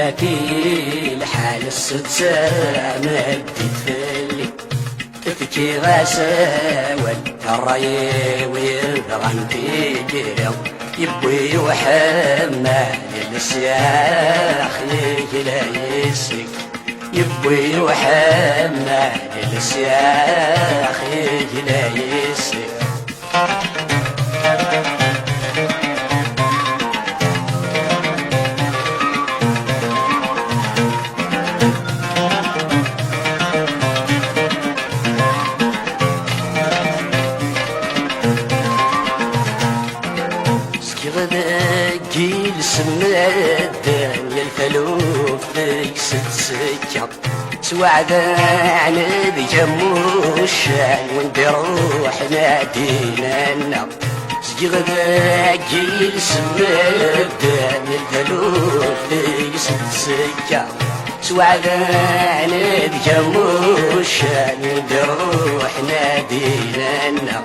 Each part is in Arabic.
يفاتي الحال الستة مدت فلي تفكي غاساول الراي ويغرانتي جيرو يبوي وحمال السياخ لا يسك يبوي وحمال السياخ لا يسك جيل سماد للفلوف ست سكة سوعد عند جموشان وندروح نادينا سجغد جيل سماد للفلوف ست سكة سوعد عند جموشان وندروح نادينا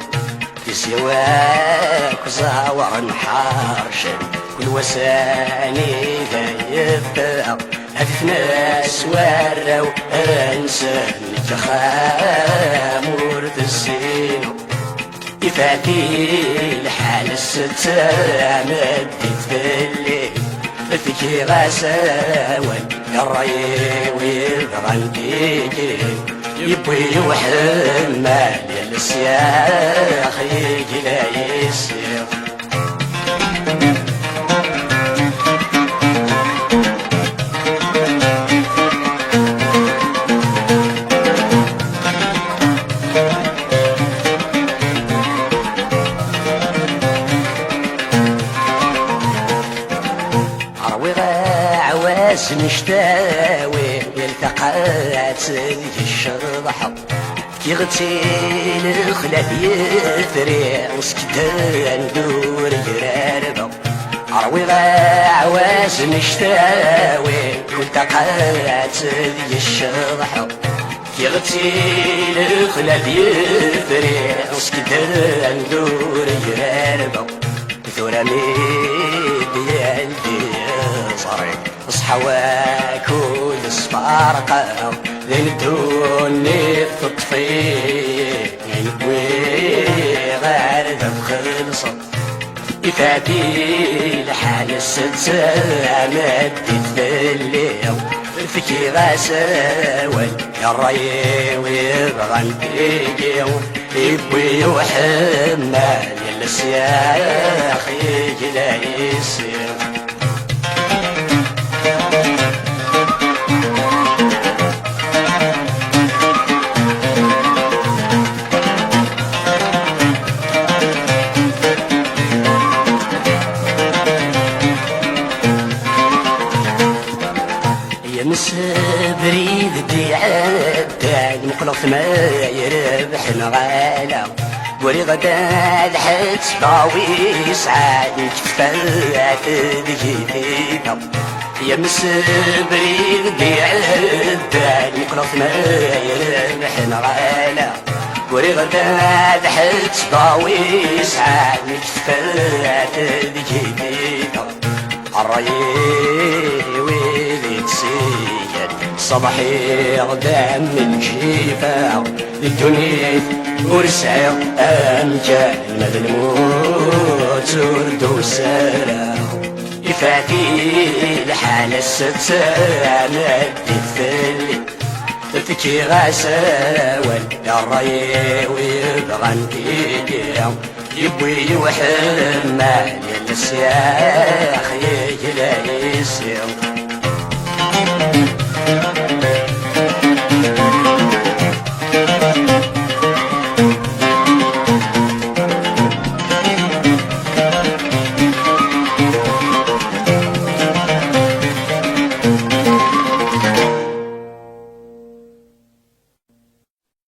سواك وزاور نحارشن كل وساني ذايبا هدف ناس وراو انسان تخام ورد الزينو يفاتي الحال الستة مدت بالليل بفكي غاساول الراي ويبغى يبوي وحمال السياخ يجي لا يسير اروي عواز نشتاوي التقات الشرح يغتيل خلاف يثري وسكتان دور جراربه اروي عواز نشتاوي والتقات الشرح يغتيل خلاف يثري وسكتان دور جراربه ثورامي ديالي صريق صحواك والصفارقه ذين دوني تطفي ينبوي غير ذا بخلصة يفاتي الحال الستة مدت بالليل فكي غاساول الراي ويبغى نبيجيو يبوي وحمال السياخ يجي لا يسير بريد دي عداد مقلق ما يربح الغالة وري غدا الحد طاوي سعاد كفات دقيقة يا بريد دي عداد مقلق ما يربح الغالة وري غدا الحد طاوي سعاد كفات دقيقة الراي ويلي تسيد صباحي غدا من جيفا الدنيا ورسعي امجال مدى الموت وردو سارة يفاتي الحال الستة مدت فلي فكي غاساول الراي ويبغى نبيجيو يبوي وحمال السياخ يجي لا يسير